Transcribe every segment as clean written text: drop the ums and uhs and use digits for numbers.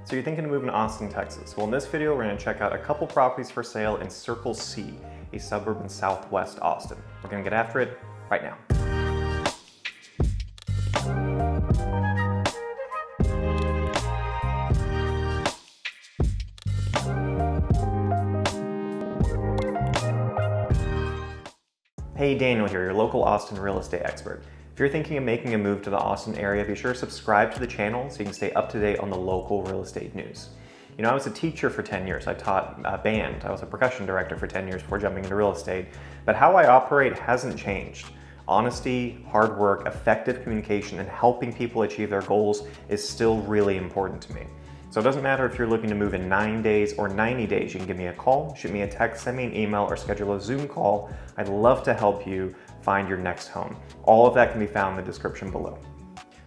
So you're thinking of moving to Austin, Texas. Well, in this video, we're gonna check out a couple properties for sale in Circle C, a suburb in Southwest Austin. We're gonna get after it right now. Hey, Daniel here, your local Austin real estate expert. If you're thinking of making a move to the Austin area, be sure to subscribe to the channel so you can stay up to date on the local real estate news. You know, I was a teacher for 10 years. I taught band. I was a percussion director for 10 years before jumping into real estate. But how I operate hasn't changed. Honesty, hard work, effective communication, and helping people achieve their goals is still really important to me. So it doesn't matter if you're looking to move in 9 days or 90 days, you can give me a call, shoot me a text, send me an email, or schedule a Zoom call. I'd love to help you find your next home. All of that can be found in the description below.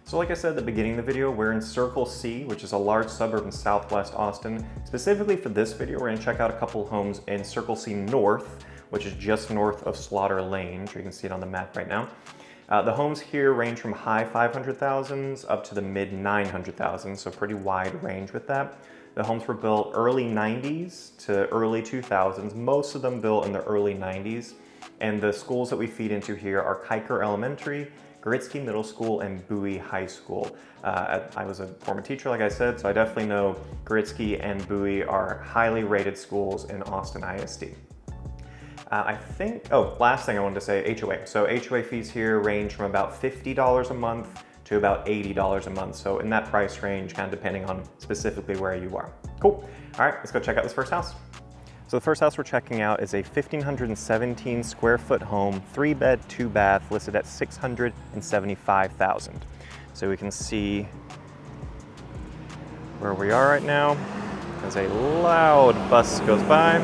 So like I said at the beginning of the video, we're in Circle C, which is a large suburb in Southwest Austin. Specifically for this video, we're gonna check out a couple homes in Circle C North, which is just north of Slaughter Lane. You can see it on the map right now. The homes here range from high 500,000s up to the mid 900,000s, so pretty wide range with that. The homes were built early 90s to early 2000s, most of them built in the early 90s. And the schools that we feed into here are Kiker Elementary, Gritsky Middle School, and Bowie High School. I was a former teacher, like I said, so I definitely know Gritsky and Bowie are highly rated schools in Austin ISD. Last thing I wanted to say, HOA. So HOA fees here range from about $50 a month to about $80 a month. So in that price range, kind of depending on specifically where you are. Cool. All right, let's go check out this first house. So the first house we're checking out is a 1,517 square foot home, 3-bed, 2-bath, listed at $675,000. So we can see where we are right now as a loud bus goes by.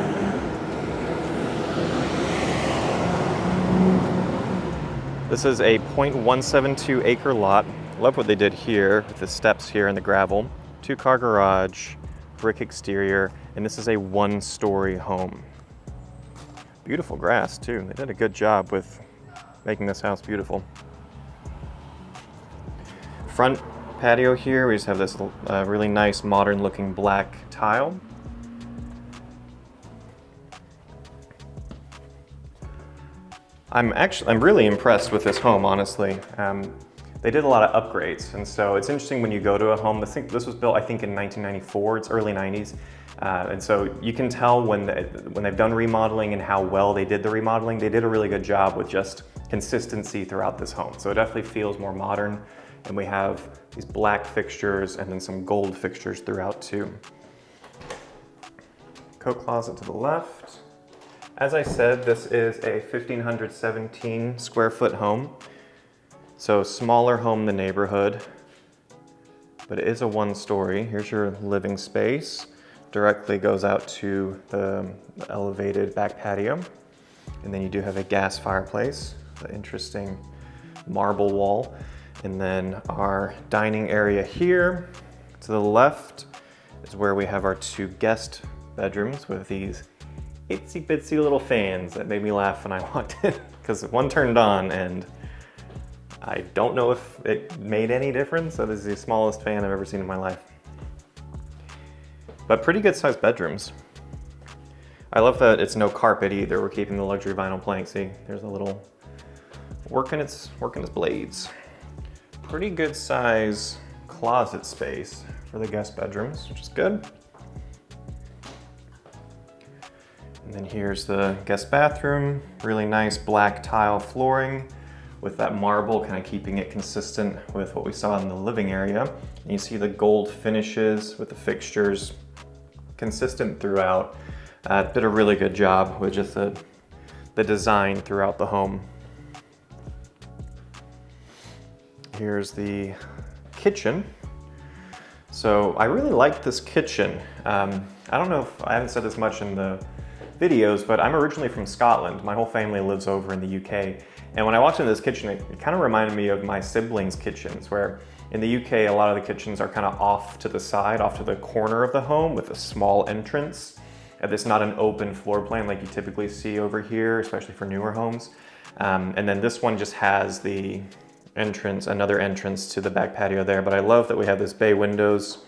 This is a 0.172 acre lot. Love what they did here with the steps here and the gravel. 2-car garage, brick exterior, and this is a 1-story home. Beautiful grass too. They did a good job with making this house beautiful. Front patio here, we just have this really nice modern looking black tile. I'm really impressed with this home, honestly. They did a lot of upgrades, and so it's interesting when you go to a home. This was built, I think, in 1994. It's early 90s, and so you can tell when they've done remodeling and how well they did the remodeling. They did a really good job with just consistency throughout this home. So it definitely feels more modern, and we have these black fixtures and then some gold fixtures throughout too. Coat closet to the left. As I said, this is a 1,517 square foot home. So smaller home than neighborhood, but it is a 1-story. Here's your living space. Directly goes out to the elevated back patio. And then you do have a gas fireplace, an interesting marble wall. And then our dining area here to the left is where we have our 2 guest bedrooms with these itsy bitsy little fans that made me laugh when I walked in, because one turned on and I don't know if it made any difference. So this is the smallest fan I've ever seen in my life. But pretty good sized bedrooms. I love that it's no carpet either. We're keeping the luxury vinyl plank. See, there's a little working its blades. Pretty good size closet space for the guest bedrooms, which is good. And then here's the guest bathroom. Really nice black tile flooring with that marble kind of keeping it consistent with what we saw in the living area. And you see the gold finishes with the fixtures consistent throughout. Did a really good job with just the design throughout the home. Here's the kitchen. So I really like this kitchen. I don't know if I haven't said this much in the videos, but I'm originally from Scotland. My whole family lives over in the UK. And when I walked into this kitchen, it kind of reminded me of my siblings' kitchens, where in the UK, a lot of the kitchens are kind of off to the side, off to the corner of the home with a small entrance. It's not an open floor plan like you typically see over here, especially for newer homes. And then this one just has the entrance, another entrance to the back patio there. But I love that we have this bay windows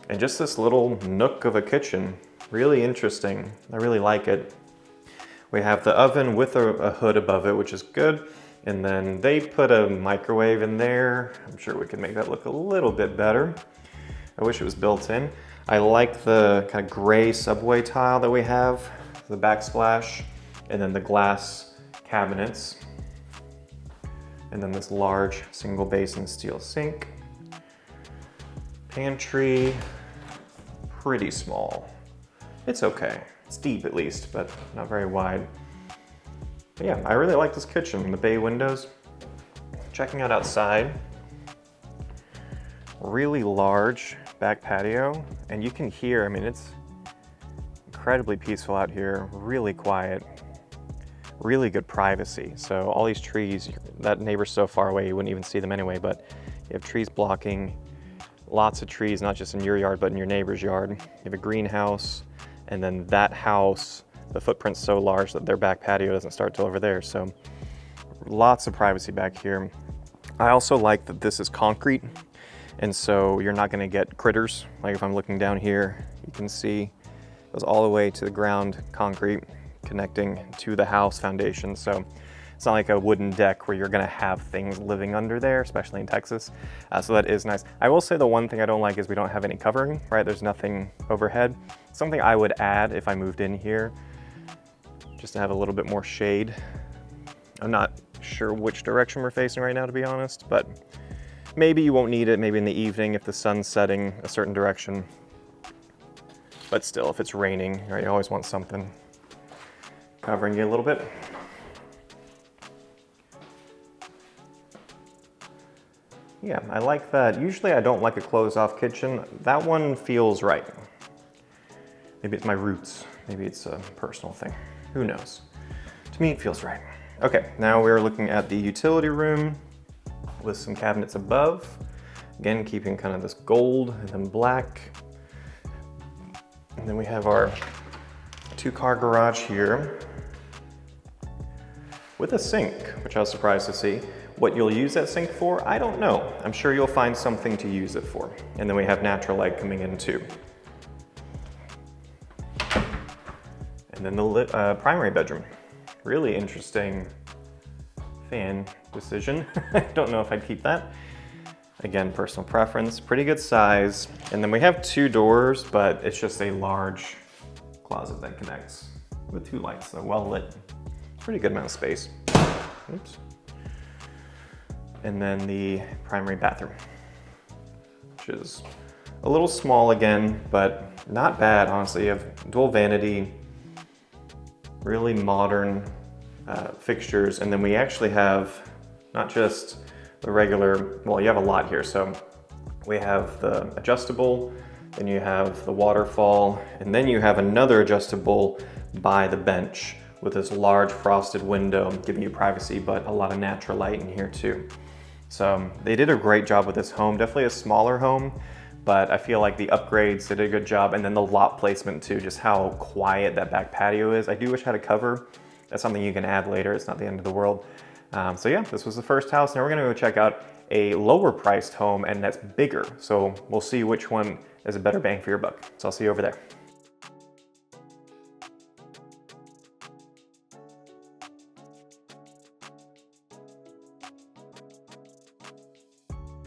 And just this little nook of a kitchen, really interesting. I really like it. We have the oven with a hood above it, which is good. And then they put a microwave in there. I'm sure we could make that look a little bit better. I wish it was built in. I like the kind of gray subway tile that we have, the backsplash, and then the glass cabinets. And then this large single basin steel sink. Pantry, pretty small. It's okay. It's deep at least, but not very wide. But yeah, I really like this kitchen. The bay windows. Checking out outside. Really large back patio, and you can hear, I mean, it's incredibly peaceful out here, really quiet, really good privacy. So all these trees, that neighbor's so far away you wouldn't even see them anyway, but you have trees blocking, lots of trees, not just in your yard, but in your neighbor's yard. You have a greenhouse, and then that house, the footprint's so large that their back patio doesn't start till over there. So lots of privacy back here. I also like that this is concrete, and so you're not gonna get critters. Like if I'm looking down here, you can see it goes all the way to the ground, concrete connecting to the house foundation. So it's not like a wooden deck where you're gonna have things living under there, especially in Texas. So that is nice. I will say the one thing I don't like is we don't have any covering, right? There's nothing overhead. Something I would add if I moved in here, just to have a little bit more shade. I'm not sure which direction we're facing right now, to be honest, but maybe you won't need it, maybe in the evening if the sun's setting a certain direction. But still, if it's raining, right, you always want something covering you a little bit. Yeah, I like that. Usually I don't like a closed-off kitchen. That one feels right. Maybe it's my roots. Maybe it's a personal thing. Who knows? To me, it feels right. Okay, now we're looking at the utility room with some cabinets above. Again, keeping kind of this gold and then black. And then we have our 2-car garage here with a sink, which I was surprised to see. What you'll use that sink for, I don't know. I'm sure you'll find something to use it for. And then we have natural light coming in too. And then the primary bedroom. Really interesting fan decision. I don't know if I'd keep that. Again, personal preference, pretty good size. And then we have 2 doors, but it's just a large closet that connects with 2 lights, so well lit. Pretty good amount of space. Oops. And then the primary bathroom, which is a little small again, but not bad, honestly. You have dual vanity, really modern fixtures, and then we actually have not just the regular, well, you have a lot here. So we have the adjustable, then you have the waterfall, and then you have another adjustable by the bench with this large frosted window giving you privacy, but a lot of natural light in here too. So they did a great job with this home. Definitely a smaller home, but I feel like the upgrades, they did a good job. And then the lot placement too, just how quiet that back patio is. I do wish I had a cover. That's something you can add later. It's not the end of the world. So yeah, this was the first house. Now we're gonna go check out a lower priced home, and that's bigger. So we'll see which one is a better bang for your buck. So I'll see you over there.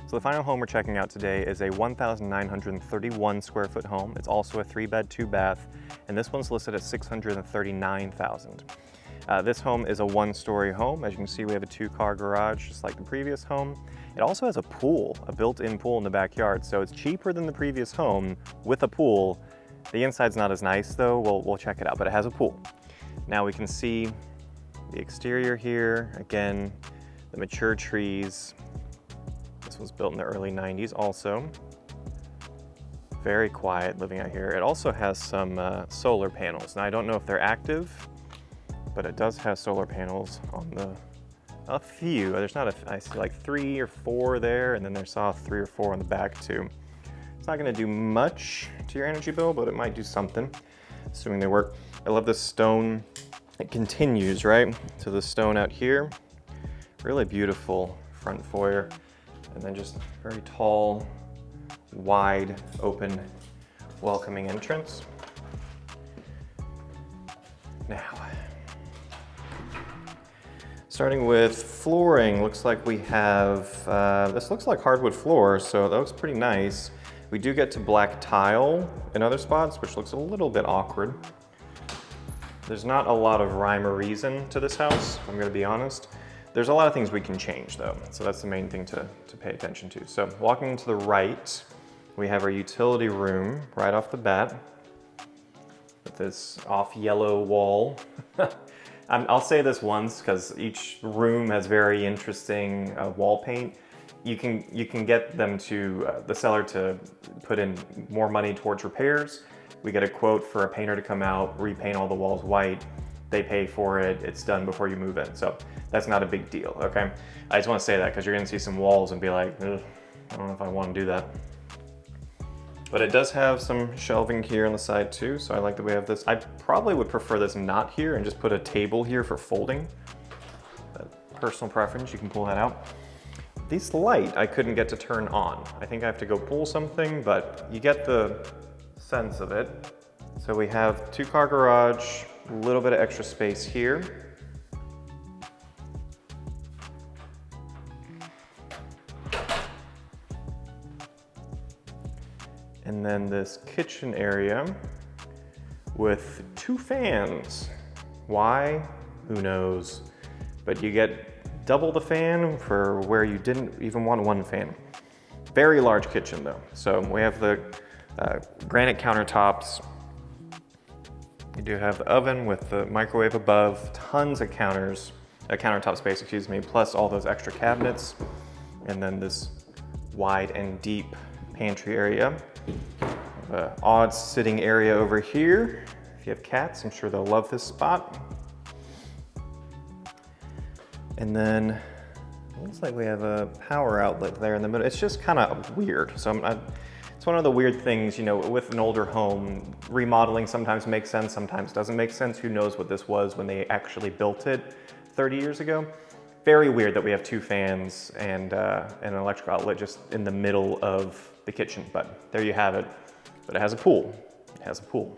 So the final home we're checking out today is a 1,931 square foot home. It's also a 3-bed, 2-bath, and this one's listed at $639,000. This home is a 1-story home. As you can see, we have a 2-car garage, just like the previous home. It also has a pool, a built-in pool in the backyard, so it's cheaper than the previous home with a pool. The inside's not as nice though. We'll check it out, but it has a pool. Now we can see the exterior here. Again, the mature trees. This was built in the early 90s also. Very quiet living out here. It also has some solar panels. Now I don't know if they're active, but it does have solar panels on a few. There's not I see like 3 or 4 there, and then there's 3 or 4 on the back too. It's not gonna do much to your energy bill, but it might do something, assuming they work. I love this stone. It continues, right? So the stone out here, really beautiful front foyer. And then just very tall, wide, open welcoming entrance. Now, starting with flooring, looks like we have, this looks like hardwood floor, so that looks pretty nice. We do get to black tile in other spots, which looks a little bit awkward. There's not a lot of rhyme or reason to this house, I'm gonna be honest. There's a lot of things we can change though, so that's the main thing to pay attention to. So walking to the right, we have our utility room right off the bat with this off yellow wall. I'll say this once because each room has very interesting wall paint. You can get them the seller to put in more money towards repairs. We get a quote for a painter to come out, repaint all the walls white. They pay for it, it's done before you move in. So that's not a big deal, okay? I just wanna say that because you're gonna see some walls and be like, I don't know if I wanna do that. But it does have some shelving here on the side too, so I like that we have this. I probably would prefer this not here and just put a table here for folding. But personal preference, you can pull that out. This light I couldn't get to turn on. I think I have to go pull something, but you get the sense of it. So we have 2-car garage, a little bit of extra space here. And then this kitchen area with 2 fans. Why? Who knows? But you get double the fan for where you didn't even want 1 fan. Very large kitchen though. So we have the granite countertops. You do have the oven with the microwave above, tons of countertop space, excuse me, plus all those extra cabinets. And then this wide and deep pantry area. Odd sitting area over here. If you have cats, I'm sure they'll love this spot. And then it looks like we have a power outlet there in the middle. It's just kind of weird. So it's one of the weird things, you know, with an older home, remodeling sometimes makes sense, sometimes doesn't make sense. Who knows what this was when they actually built it 30 years ago. Very weird that we have 2 fans and an electrical outlet just in the middle of the kitchen, but there you have it. But it has a pool. It has a pool.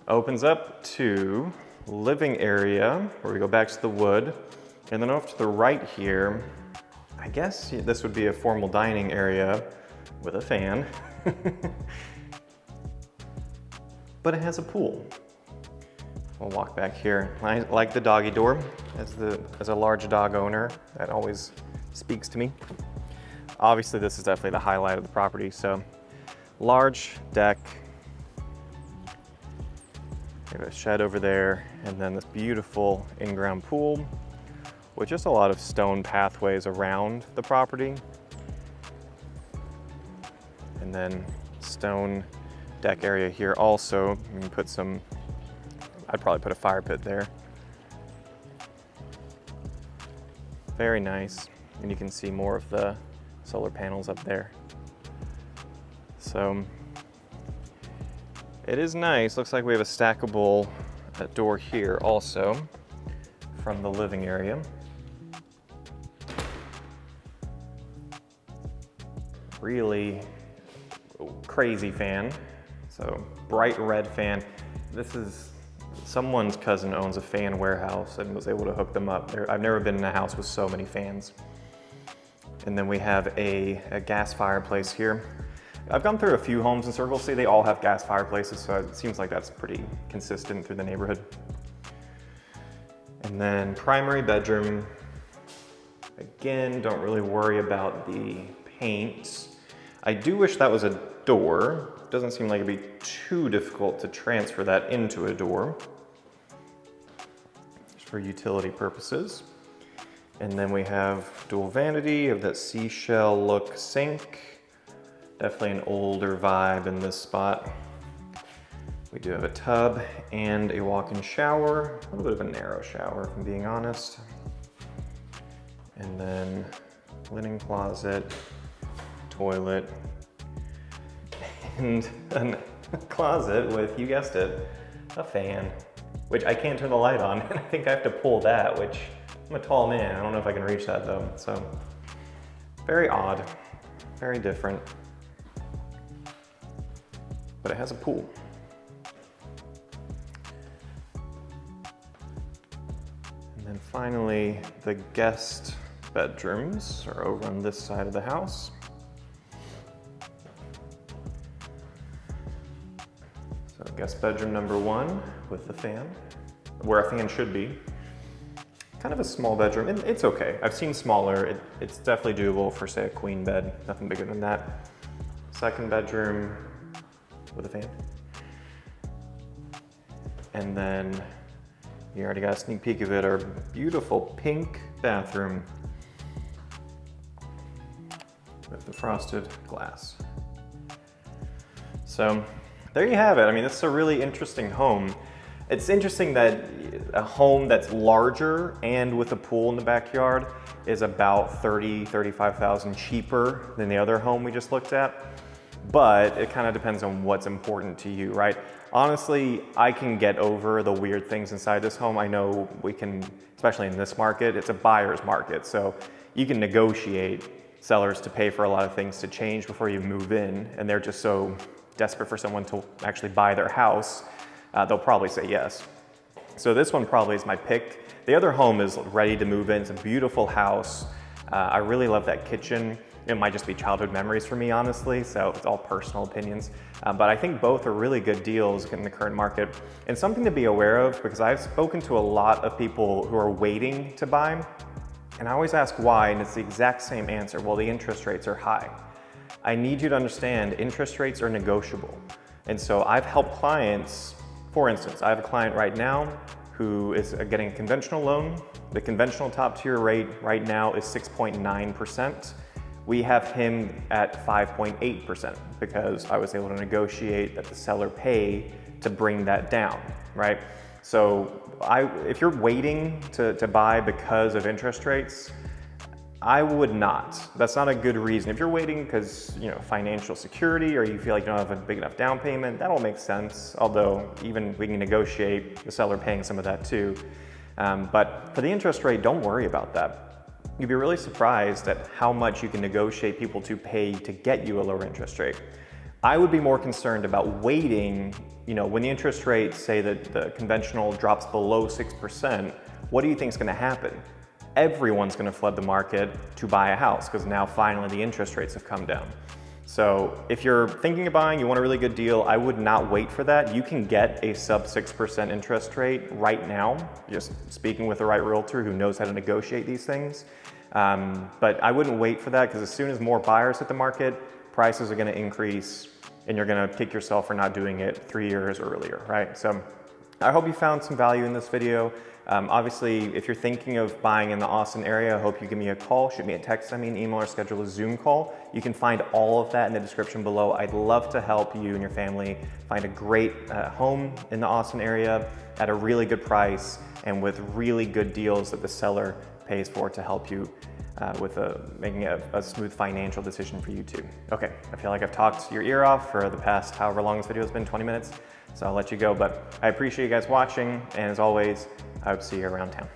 Opens up to living area where we go back to the wood. And then off to the right here, I guess this would be a formal dining area with a fan. But it has a pool. We'll walk back here. I like the doggy door. As a large dog owner, that always speaks to me. Obviously, this is definitely the highlight of the property. So, large deck. We have a shed over there, and then this beautiful in-ground pool with just a lot of stone pathways around the property. And then stone deck area here also. You can put I'd probably put a fire pit there. Very nice. And you can see more of the solar panels up there. So it is nice. Looks like we have a stackable door here also from the living area. Really crazy fan. So bright red fan. This is someone's cousin owns a fan warehouse and was able to hook them up. I've never been in a house with so many fans. And then we have a gas fireplace here. I've gone through a few homes in Circle C. They all have gas fireplaces, so it seems like that's pretty consistent through the neighborhood. And then primary bedroom. Again, don't really worry about the paint. I do wish that was a door. Doesn't seem like it'd be too difficult to transfer that into a door just for utility purposes. And then we have dual vanity of that seashell look sink. Definitely an older vibe in this spot. We do have a tub and a walk-in shower. A little bit of a narrow shower, if I'm being honest. And then linen closet, toilet, and a closet with, you guessed it, a fan, which I can't turn the light on. And I think I have to pull that, which I'm a tall man. I don't know if I can reach that though. So very odd, very different. but it has a pool. And then finally, the guest bedrooms are over on this side of the house. So guest bedroom number 1 with the fan, where a fan should be. Kind of a small bedroom, and it's okay. I've seen smaller, it's definitely doable for say a queen bed, nothing bigger than that. Second bedroom with a fan. And then you already got a sneak peek of it, our beautiful pink bathroom with the frosted glass. So there you have it. I mean, this is a really interesting home. It's interesting that a home that's larger and with a pool in the backyard is about $35,000 cheaper than the other home we just looked at. But it kind of depends on what's important to you, right? Honestly, I can get over the weird things inside this home. I know we can, especially in this market, it's a buyer's market. So you can negotiate sellers to pay for a lot of things to change before you move in, and they're just so desperate for someone to actually buy their house, they'll probably say yes. So this one probably is my pick. The other home is ready to move in. It's a beautiful house. I really love that kitchen. It might just be childhood memories for me, honestly, so it's all personal opinions. But I think both are really good deals in the current market. And something to be aware of, because I've spoken to a lot of people who are waiting to buy, and I always ask why, and it's the exact same answer. Well, the interest rates are high. I need you to understand interest rates are negotiable. And so I've helped clients, for instance, I have a client right now who is getting a conventional loan. The conventional top tier rate right now is 6.9%. We have him at 5.8% because I was able to negotiate that the seller pay to bring that down, right? So if you're waiting to buy because of interest rates, I would not. That's not a good reason. If you're waiting because, financial security, or you feel like you don't have a big enough down payment, that'll make sense. Although even we can negotiate the seller paying some of that too. But for the interest rate, don't worry about that. You'd be really surprised at how much you can negotiate people to pay to get you a lower interest rate. I would be more concerned about waiting, when the interest rate, say that the conventional drops below 6%, what do you think is gonna happen? Everyone's gonna flood the market to buy a house because now finally the interest rates have come down. So if you're thinking of buying, you want a really good deal, I would not wait for that. You can get a sub 6% interest rate right now, just speaking with the right realtor who knows how to negotiate these things. But I wouldn't wait for that, because as soon as more buyers hit the market, prices are gonna increase and you're gonna kick yourself for not doing it 3 years earlier, right? So I hope you found some value in this video. Obviously, if you're thinking of buying in the Austin area, I hope you give me a call, shoot me a text, send me an email, or schedule a Zoom call. You can find all of that in the description below. I'd love to help you and your family find a great home in the Austin area at a really good price and with really good deals that the seller pays for to help you with making a smooth financial decision for you too. Okay, I feel like I've talked your ear off for the past however long this video has been, 20 minutes. So I'll let you go, but I appreciate you guys watching, and as always, I hope to see you around town.